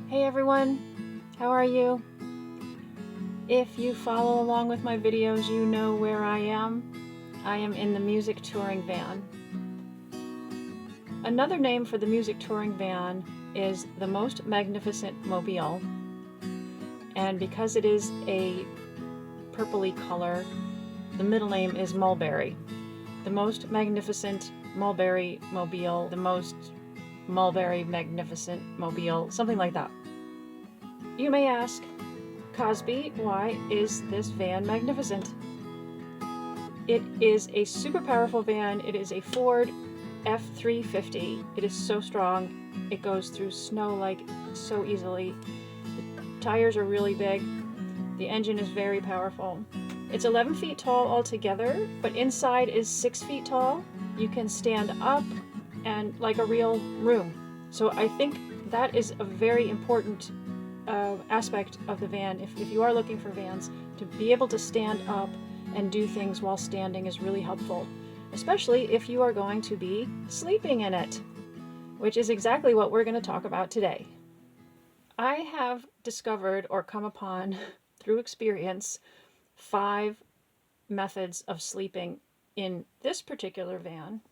Hey everyone, how are you? If you follow along with my videos, you know where I am. I am in the music touring van. Another name for the music touring van is the Most Magnificent Mobile. And because it is a purpley color, the middle name is Mulberry. The Most Magnificent Mulberry Mobile, the Most Mulberry Magnificent Mobile, something like that. You may ask, Cosby, why is this van magnificent? It is a super powerful van. It is a Ford F350. It is so strong. It goes through snow like so easily. The tires are really big. The engine is very powerful. It's 11 feet tall altogether, but inside is 6 feet tall. You can stand up and like a real room. So I think that is a very important aspect of the van. If you are looking for vans, to be able to stand up and do things while standing is really helpful, especially if you are going to be sleeping in it, which is exactly what we're going to talk about today. I have discovered or come upon through experience 5 methods of sleeping in this particular van.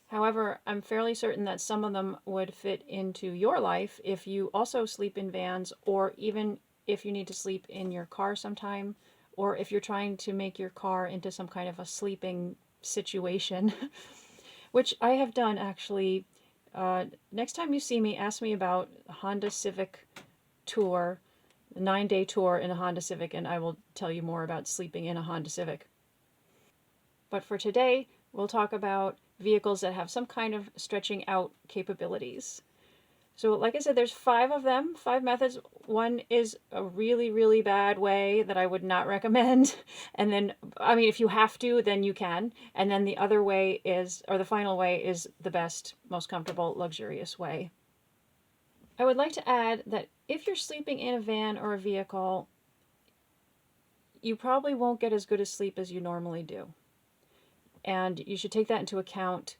However, I'm fairly certain that some of them would fit into your life if you also sleep in vans, or even if you need to sleep in your car sometime, or if you're trying to make your car into some kind of a sleeping situation, which I have done actually. Next time you see me, ask me about a Honda Civic tour, a 9-day tour in a Honda Civic, and I will tell you more about sleeping in a Honda Civic. But for today, we'll talk about vehicles that have some kind of stretching out capabilities. So like I said, there's 5 of them, 5 methods. One is a really, really bad way that I would not recommend. And then, I mean, if you have to, then you can. And then the other way is, or the final way is the best, most comfortable, luxurious way. I would like to add that if you're sleeping in a van or a vehicle, you probably won't get as good a sleep as you normally do. And you should take that into account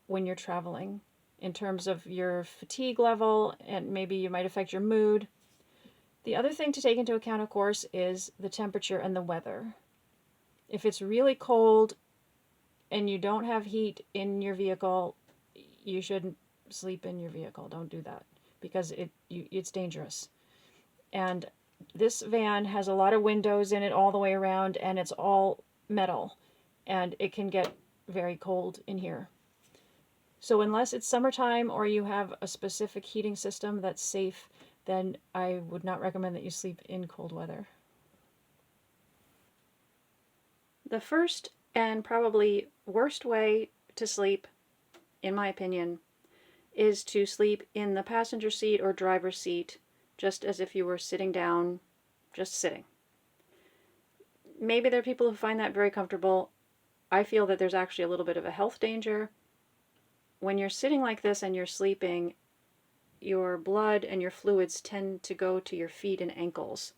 when you're traveling in terms of your fatigue level, and maybe you might affect your mood. The other thing to take into account, of course, is the temperature and the weather. If it's really cold and you don't have heat in your vehicle, you shouldn't sleep in your vehicle. Don't do that, because it's dangerous. And this van has a lot of windows in it all the way around, and it's all metal, and it can get very cold in here. So unless it's summertime or you have a specific heating system that's safe, then I would not recommend that you sleep in cold weather. The first and probably worst way to sleep, in my opinion, is to sleep in the passenger seat or driver's seat, just as if you were sitting down, just sitting. Maybe there are people who find that very comfortable. I feel that there's actually a little bit of a health danger. When you're sitting like this and you're sleeping, your blood and your fluids tend to go to your feet and ankles.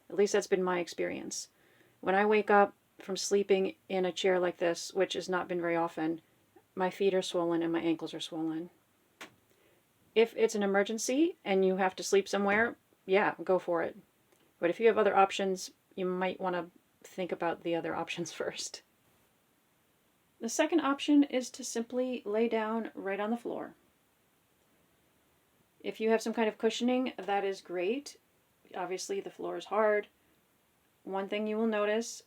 At least that's been my experience. When I wake up from sleeping in a chair like this, which has not been very often, my feet are swollen and my ankles are swollen. If it's an emergency and you have to sleep somewhere, yeah, go for it. But if you have other options, you might want to think about the other options first. The second option is to simply lay down right on the floor. If you have some kind of cushioning, that is great. Obviously, the floor is hard. One thing you will notice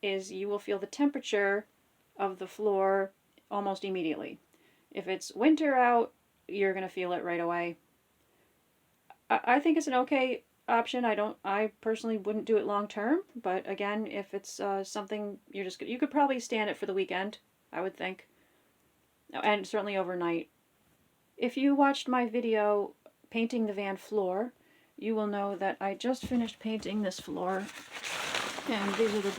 is you will feel the temperature of the floor almost immediately. If it's winter out, you're going to feel it right away. I think it's an okay option. I personally wouldn't do it long term, but again, if it's something you could probably stand it for the weekend, I would think, and certainly overnight. If you watched my video painting the van floor, you will know that I just finished painting this floor, and this is the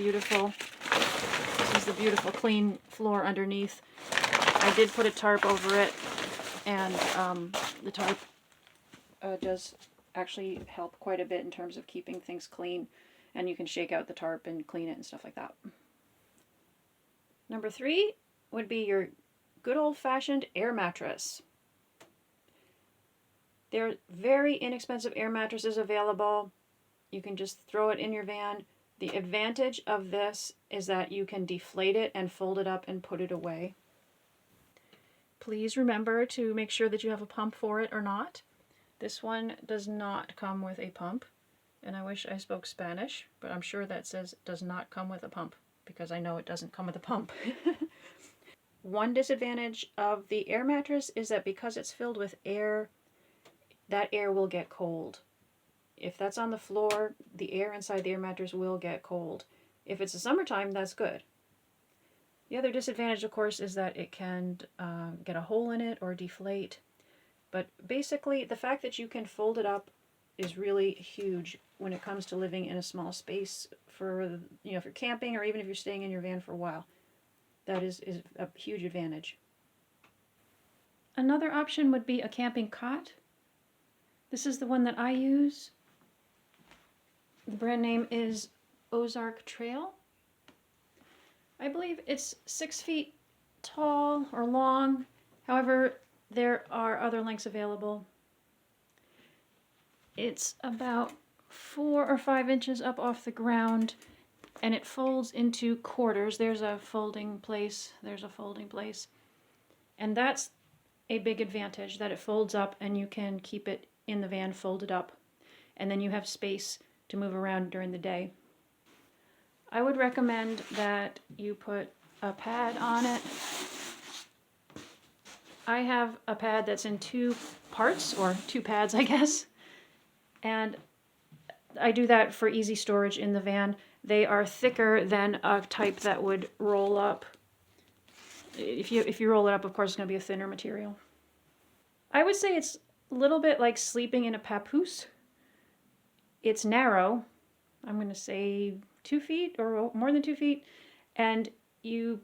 beautiful clean floor underneath. I did put a tarp over it, and the tarp does actually help quite a bit in terms of keeping things clean, and you can shake out the tarp and clean it and stuff like that. Number 3 would be your good old-fashioned air mattress. There are very inexpensive air mattresses available. You can just throw it in your van. The advantage of this is that you can deflate it and fold it up and put it away. Please remember to make sure that you have a pump for it or not. This one does not come with a pump, and I wish I spoke Spanish, but I'm sure that says does not come with a pump, because I know it doesn't come with a pump. One disadvantage of the air mattress is that because it's filled with air, that air will get cold. If that's on the floor, the air inside the air mattress will get cold. If it's the summertime, that's good. The other disadvantage, of course, is that it can get a hole in it or deflate. But basically, the fact that you can fold it up is really huge when it comes to living in a small space for, if you're camping or even if you're staying in your van for a while. That is a huge advantage. Another option would be a camping cot. This is the one that I use. The brand name is Ozark Trail. I believe it's 6 feet tall or long. However, there are other lengths available. It's about 4 or 5 inches up off the ground, and it folds into quarters. There's a folding place, there's a folding place. And that's a big advantage, that it folds up and you can keep it in the van folded up. And then you have space to move around during the day. I would recommend that you put a pad on it. I have a pad that's in 2 parts, or 2 pads, I guess. And I do that for easy storage in the van. They are thicker than a type that would roll up. If you roll it up, of course, it's going to be a thinner material. I would say it's a little bit like sleeping in a papoose. It's narrow. I'm going to say 2 feet or more than 2 feet. And you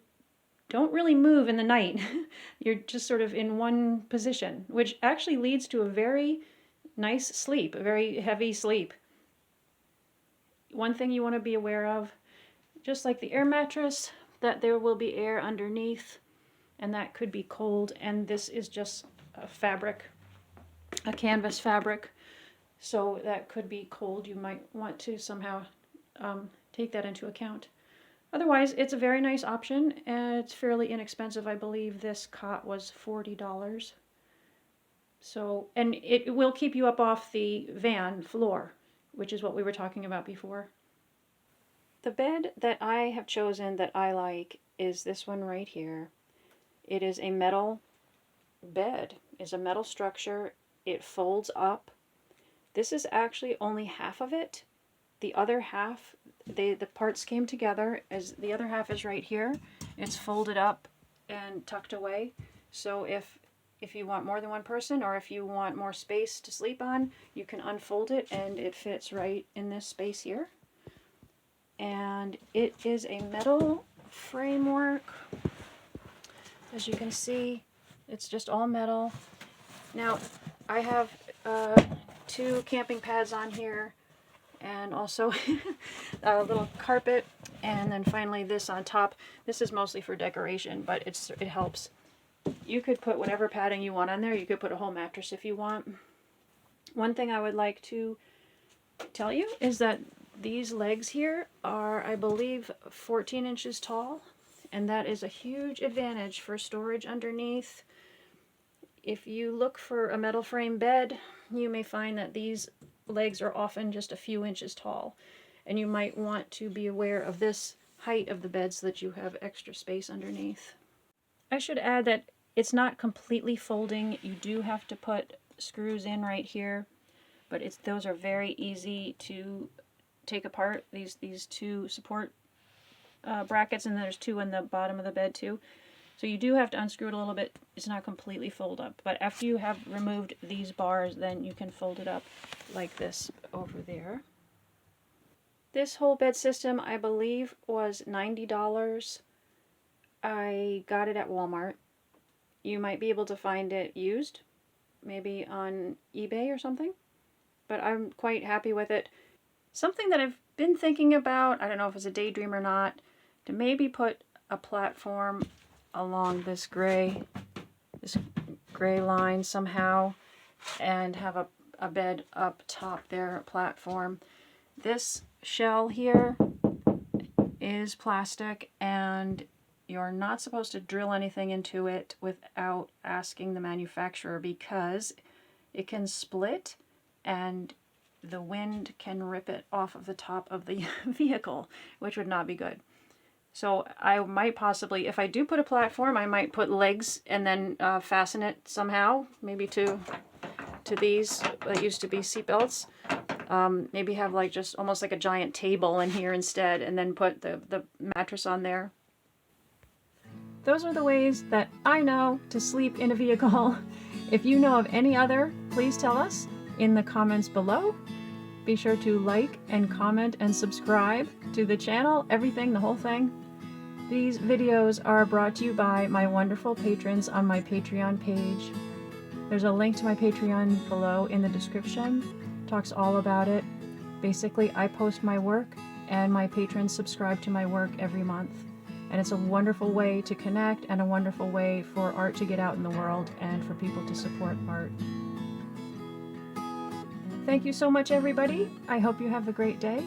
don't really move in the night. You're just sort of in one position, which actually leads to a very nice sleep, a very heavy sleep. One thing you want to be aware of, just like the air mattress, that there will be air underneath, and that could be cold, and this is just a fabric, a canvas fabric, so that could be cold. You might want to somehow take that into account. Otherwise, it's a very nice option, and it's fairly inexpensive. I believe this cot was $40. So, and it will keep you up off the van floor, which is what we were talking about before. The bed that I have chosen that I like is this one right here. It is a metal bed. It's a metal structure. It folds up. This is actually only half of it. The other half, the parts came together, as the other half is right here. It's folded up and tucked away. So if you want more than one person, or if you want more space to sleep on, you can unfold it and it fits right in this space here. And it is a metal framework. As you can see, it's just all metal. Now, I have 2 camping pads on here, and also a little carpet, and then finally this on top. This is mostly for decoration, but it helps. You could put whatever padding you want on there. You could put a whole mattress if you want. One thing I would like to tell you is that these legs here are, I believe, 14 inches tall, and that is a huge advantage for storage underneath. If you look for a metal frame bed, you may find that these legs are often just a few inches tall, and you might want to be aware of this height of the bed so that you have extra space underneath. I should add that it's not completely folding. You do have to put screws in right here, but those are very easy to take apart. These 2 support brackets, and there's 2 in the bottom of the bed too. So you do have to unscrew it a little bit. It's not completely fold up, but after you have removed these bars, then you can fold it up like this over there. This whole bed system, I believe, was $90. I got it at Walmart. You might be able to find it used, maybe on eBay or something, but I'm quite happy with it. Something that I've been thinking about, I don't know if it's a daydream or not, to maybe put a platform along this gray line somehow, and have a bed up top there, a platform. This shell here is plastic, and you're not supposed to drill anything into it without asking the manufacturer, because it can split and the wind can rip it off of the top of the vehicle, which would not be good. So I might possibly, if I do put a platform, I might put legs and then fasten it somehow, maybe to these that used to be seat belts. Maybe have like just almost like a giant table in here instead, and then put the mattress on there. Those are the ways that I know to sleep in a vehicle. If you know of any other, please tell us in the comments below. Be sure to like and comment and subscribe to the channel, everything, the whole thing. These videos are brought to you by my wonderful patrons on my Patreon page. There's a link to my Patreon below in the description. Talks all about it. Basically, I post my work and my patrons subscribe to my work every month. And it's a wonderful way to connect and a wonderful way for art to get out in the world and for people to support art. Thank you so much, everybody. I hope you have a great day.